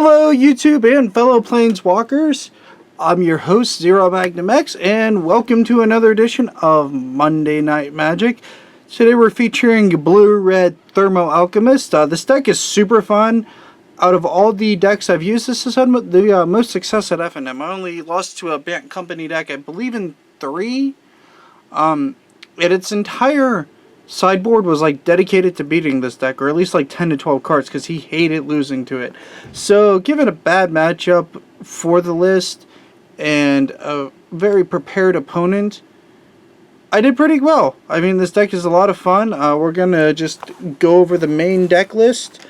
Hello YouTube and fellow Planeswalkers, I'm your host ZeroMagnumX and welcome to another edition of Monday Night Magic. Today we're featuring Blue-Red Thermo Alchemist. This deck is super fun. Out of all the decks I've used, this has had the most success at FNM. I only lost to a Bant Company deck, I believe in 3. And its entire sideboard was like dedicated to beating this deck, or at least like 10 to 12 cards, because he hated losing to it. So given a bad matchup for the list and a very prepared opponent, I did pretty well. I mean, this deck is a lot of fun. We're gonna just go over the main deck list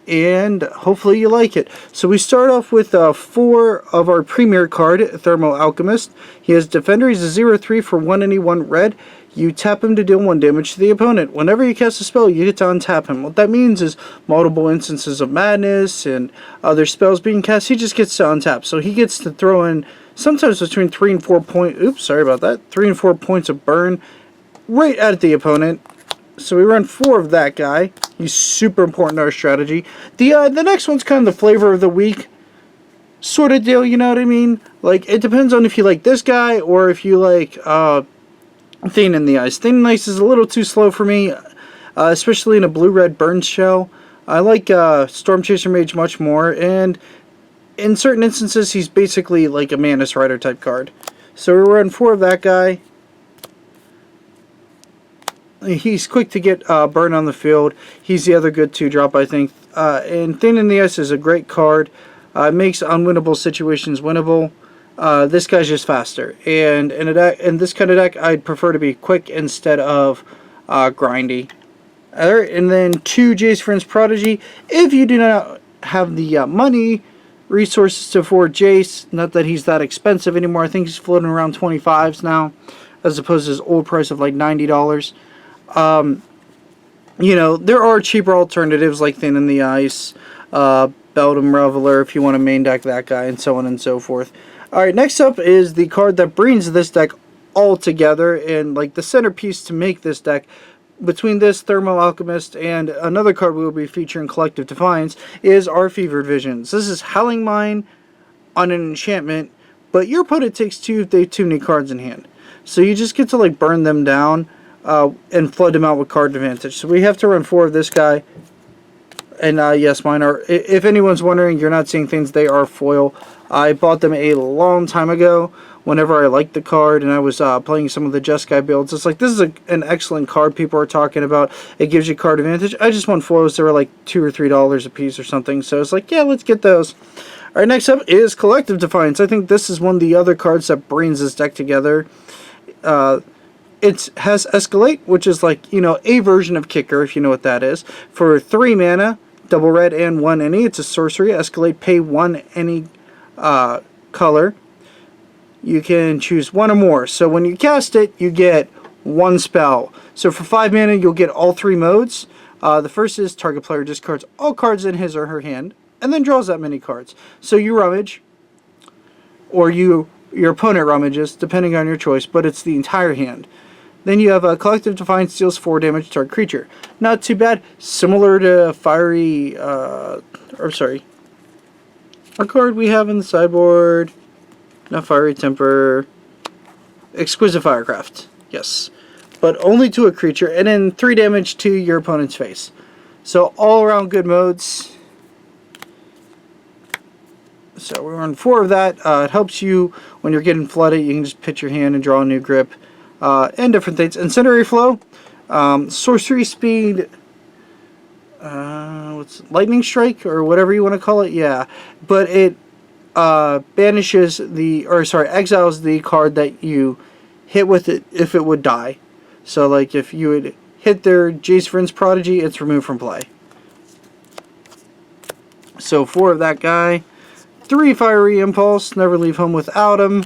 and hopefully you like it. So we start off with 4 of our premier card, Thermo Alchemist. He has Defender. He's a 0/3 for 1 and 1 red. You tap him to deal 1 damage to the opponent. Whenever you cast a spell, you get to untap him. What that means is multiple instances of madness and other spells being cast, he just gets to untap. So he gets to throw in sometimes between 3 and 4 points. Oops, sorry about that. 3 and 4 points of burn right at the opponent. So we run 4 of that guy. He's super important to our strategy. The next one's kind of the flavor of the week sort of deal, you know what I mean? Like, it depends on if you like this guy or if you like Thane in the Ice. Thane in the Ice is a little too slow for me, especially in a blue-red burn shell. I like Storm Chaser Mage much more, and in certain instances he's basically like a Mantis Rider type card. So we run 4 of that guy. He's quick to get burn on the field. He's the other good 2-drop, I think. And Thane in the Ice is a great card. It makes unwinnable situations winnable. This guy's just faster. And in this kind of deck, I'd prefer to be quick instead of grindy. Alright, and then 2 Jace Friends Prodigy. If you do not have the money, resources to afford Jace, not that he's that expensive anymore. I think he's floating around 25s now, as opposed to his old price of like $90. You know, there are cheaper alternatives like Thane in the Ice, Beldum Reveler if you want to main deck that guy, and so on and so forth. Alright, next up is the card that brings this deck all together, and like the centerpiece to make this deck. Between this, Thermo Alchemist, and another card we will be featuring, Collective Defiance, is our Fevered Visions. This is Howling Mine on an enchantment, but your opponent takes 2 if they have too many cards in hand. So you just get to like burn them down and flood them out with card advantage. So we have to run 4 of this guy. And yes, mine are, if anyone's wondering, you're not seeing things, they are foil. I bought them a long time ago whenever I liked the card and I was playing some of the Just Guy builds. It's like, this is an excellent card people are talking about. It gives you card advantage. I just want foils. They were like $2 or $3 a piece or something. So it's like, yeah, let's get those. Alright, next up is Collective Defiance. I think this is one of the other cards that brings this deck together. It has Escalate, which is like, you know, a version of Kicker, if you know what that is. For 3 mana, double red and 1 any. It's a sorcery. Escalate, pay 1 any color. You can choose 1 or more. So when you cast it, you get 1 spell. So for 5 mana, you'll get all 3 modes. The first is target player discards all cards in his or her hand, and then draws that many cards. So you rummage, or your opponent rummages, depending on your choice, but it's the entire hand. Then you have a Collective Defiance, deals 4 damage to target creature. Not too bad. Similar to Fiery, a card we have in the sideboard. Not Fiery Temper. Exquisite Firecraft. Yes. But only to a creature, and then 3 damage to your opponent's face. So all around good modes. So we run 4 of that. It helps you when you're getting flooded. You can just pitch your hand and draw a new grip. And different things. Incendiary Flow, Sorcery Speed, what's Lightning Strike, or whatever you want to call it, yeah. But it banishes exiles the card that you hit with it if it would die. So like if you would hit their Jace Friends Prodigy, it's removed from play. So 4 of that guy. 3 Fiery Impulse, never leave home without him.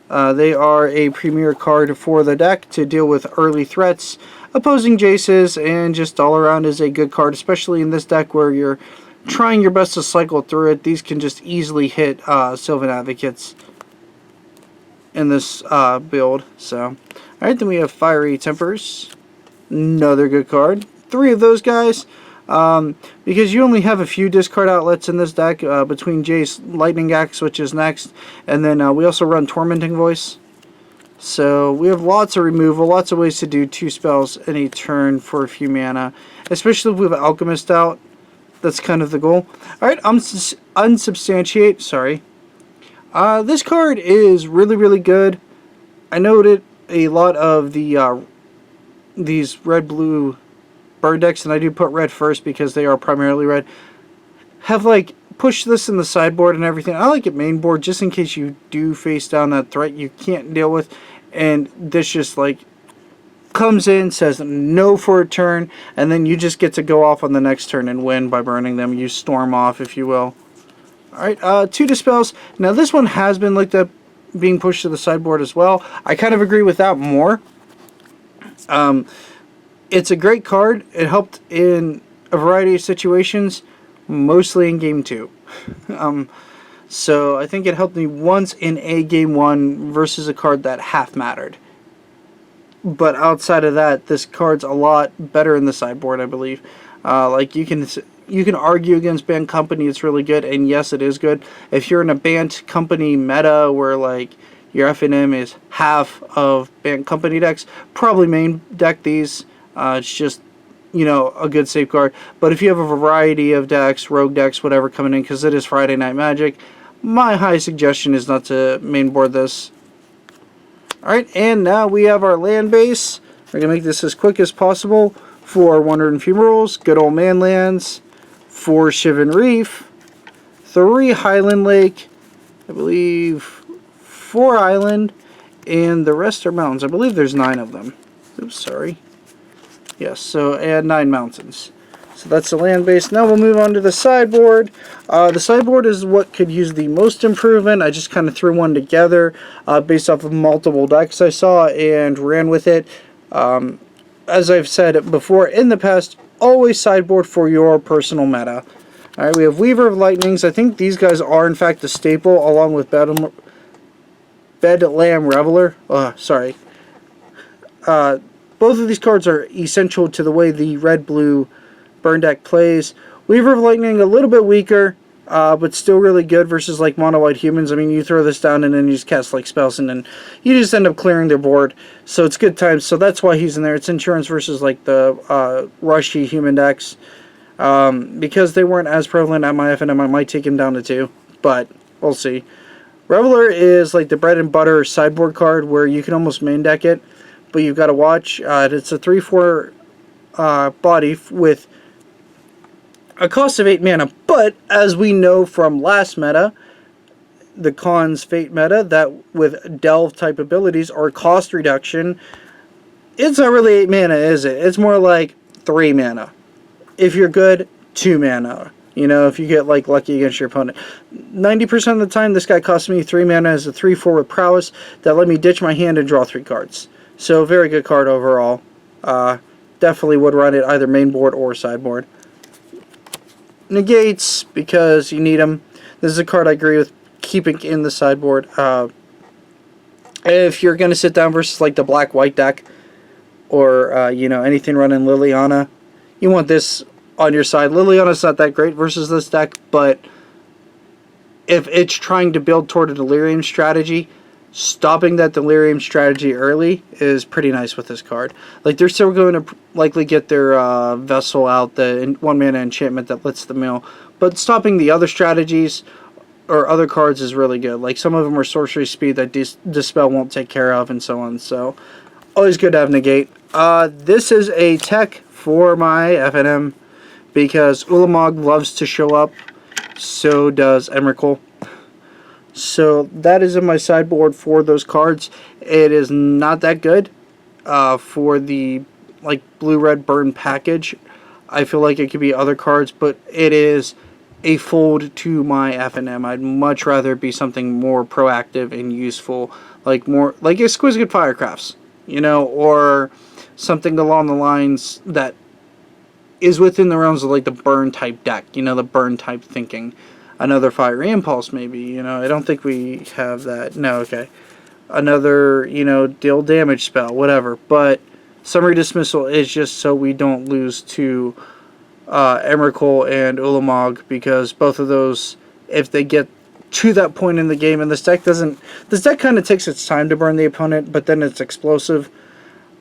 They are a premier card for the deck to deal with early threats, opposing Jaces, and just all around is a good card, especially in this deck where you're trying your best to cycle through it. These can just easily hit Sylvan Advocates in this build. So, alright, then we have Fiery Tempers, another good card. 3 of those guys. because you only have a few discard outlets in this deck between Jace Lightning Axe, which is next, and then we also run Tormenting Voice. So we have lots of removal, lots of ways to do 2 spells in a turn for a few mana, especially if we have Alchemist out. That's kind of the goal. Alright, Unsubstantiate, sorry. This card is really, really good. I noted a lot of the these red-blue bird decks, and I do put red first because they are primarily red, have like pushed this in the sideboard and everything. I like it main board just in case you do face down that threat you can't deal with, and this just like comes in, says no for a turn, and then you just get to go off on the next turn and win by burning them. You storm off, if you will. Alright, 2 Dispels. Now this one has been looked at being pushed to the sideboard as well. I kind of agree with that more. It's a great card. It helped in a variety of situations, mostly in Game 2. So I think it helped me once in a Game 1 versus a card that half mattered. But outside of that, this card's a lot better in the sideboard, I believe. Like you can argue against Banned Company, it's really good, and yes, it is good. If you're in a Banned Company meta where like your FNM is half of Banned Company decks, probably main deck these. It's just, you know, a good safeguard. But if you have a variety of decks, rogue decks, whatever coming in, because it is Friday Night Magic, my high suggestion is not to main board this. Alright, and now we have our land base. We're going to make this as quick as possible. 4 Wandering Fumarals, good old man lands, 4 Shivan Reef, 3 Highland Lake, I believe 4 Island, and the rest are mountains. I believe there's 9 of them. Oops, sorry. Yes, so add 9 mountains. So that's the land base. Now we'll move on to the sideboard. The sideboard is what could use the most improvement. I just kind of threw one together based off of multiple decks I saw and ran with it. As I've said before in the past, always sideboard for your personal meta. Alright, we have Weaver of Lightnings. I think these guys are in fact a staple along with Bedlam Reveler. Sorry. Both of these cards are essential to the way the red-blue burn deck plays. Weaver of Lightning a little bit weaker, but still really good versus like mono-white humans. I mean, you throw this down and then you just cast like spells and then you just end up clearing their board. So it's good times. So that's why he's in there. It's insurance versus like the rushy human decks. Because they weren't as prevalent at my FNM, I might take him down to 2, but we'll see. Reveler is like the bread and butter sideboard card where you can almost main deck it, but you've got to watch. It's a 3/4 body with a cost of 8 mana, but as we know from last meta, the Khan's Fate meta, that with Delve type abilities or cost reduction, it's not really 8 mana, is it? It's more like 3 mana. If you're good, 2 mana. You know, if you get like lucky against your opponent. 90% of the time, this guy cost me 3 mana as a 3/4 with prowess that let me ditch my hand and draw 3 cards. So very good card overall. Definitely would run it either main board or sideboard. Negates, because you need them. This is a card I agree with keeping in the sideboard. If you're going to sit down versus like the black-white deck, or you know, anything running Liliana, you want this on your side. Liliana's not that great versus this deck, but if it's trying to build toward a Delirium strategy, stopping that Delirium strategy early is pretty nice with this card. Like, they're still going to likely get their Vessel out, the 1 mana enchantment that lets them mill, but stopping the other strategies or other cards is really good. Like, some of them are sorcery speed that Dispel won't take care of and so on, so always good to have Negate. This is a tech for my FNM because Ulamog loves to show up, so does Emrakul. So that is in my sideboard for those cards. It is not that good for the like blue-red burn package. I feel like it could be other cards, but it is a fold to my FNM. I'd much rather be something more proactive and useful, like more like Exquisite Firecrafts, you know, or something along the lines that is within the realms of like the burn type deck, you know, the burn type thinking. Another Fiery Impulse, maybe, you know, I don't think we have that. No, okay. Another, you know, deal damage spell, whatever. But Summary Dismissal is just so we don't lose to Emrakul and Ulamog, because both of those, if they get to that point in the game, and this deck kind of takes its time to burn the opponent, but then it's explosive.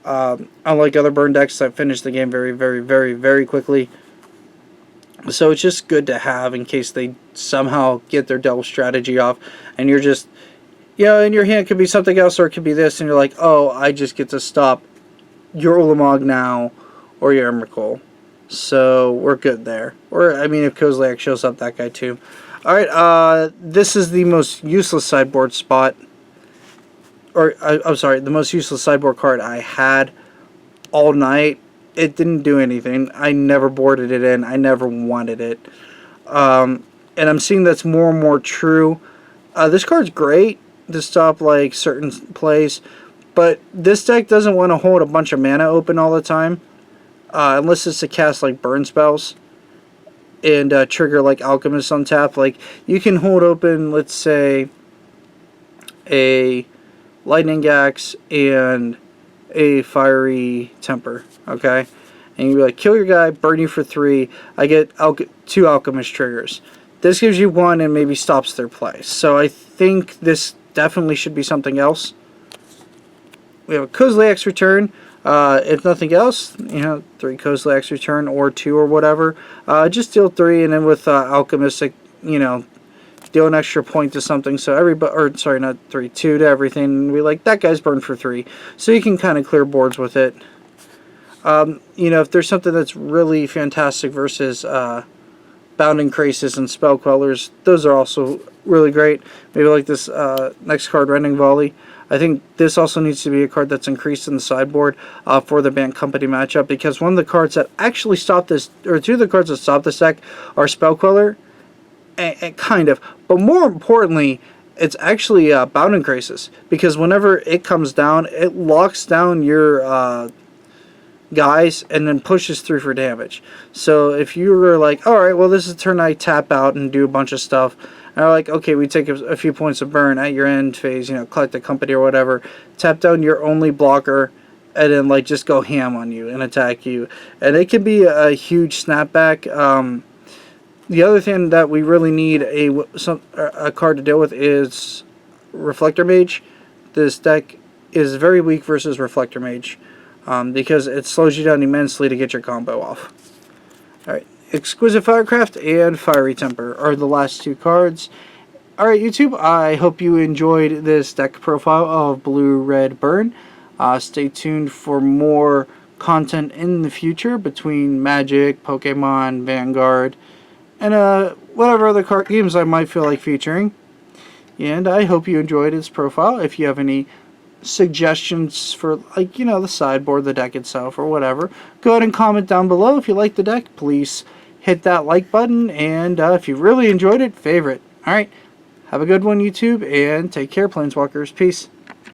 Unlike other burn decks that finish the game very, very, very, very quickly. So it's just good to have in case they somehow get their delve strategy off, and you're just, in your hand could be something else, or it could be this, and you're like, oh, I just get to stop your Ulamog now, or your Emrakul. So we're good there. Or, I mean, if Kozilek shows up, that guy too. Alright, this is the most useless sideboard spot. Or, I'm sorry, the most useless sideboard card I had all night. It didn't do anything. I never boarded it in. I never wanted it. And I'm seeing that's more and more true. This card's great to stop, like, certain plays. But this deck doesn't want to hold a bunch of mana open all the time. Unless it's to cast, like, burn spells. And trigger, like, Alchemist on tap. Like, you can hold open, let's say, a Lightning Axe and a Fiery Temper, okay? And you like, kill your guy, burn you for 3, I get 2 Alchemist triggers. This gives you 1 and maybe stops their play. So I think this definitely should be something else. We have a Kozilek's Return. If nothing else, 3 Kozilek's Return or 2 or whatever. Just deal 3, and then with Alchemistic, deal an extra point to something, so everybody, or sorry, not 3, 2 to everything, and we like, that guy's burned for 3, so you can kind of clear boards with it. If there's something that's really fantastic versus Bounding Crisis and Spell Quellers, those are also really great. Maybe like this next card, Rending Volley. I think this also needs to be a card that's increased in the sideboard for the Band Company matchup, because one of the cards that actually stop this, or 2 of the cards that stop this deck are Spell Queller, and kind of, but more importantly, it's actually Bounding Crisis, because whenever it comes down, it locks down your guys and then pushes through for damage. So if you were like, alright, well, this is turn I tap out and do a bunch of stuff, and are like, okay, we take a few points of burn at your end phase, collect the company or whatever, tap down your only blocker, and then like just go ham on you and attack you, and it can be a huge snapback. The other thing that we really need a card to deal with is Reflector Mage. This deck is very weak versus Reflector Mage, because it slows you down immensely to get your combo off. Alright, Exquisite Firecraft and Fiery Temper are the last 2 cards. Alright, YouTube, I hope you enjoyed this deck profile of Blue Red Burn. Stay tuned for more content in the future between Magic, Pokemon, Vanguard, and whatever other card games I might feel like featuring. And I hope you enjoyed this profile. If you have any suggestions for, like, the sideboard, the deck itself, or whatever, go ahead and comment down below. If you like the deck, please hit that like button, and if you really enjoyed it, favorite. Alright, have a good one, YouTube, and take care, Planeswalkers. Peace.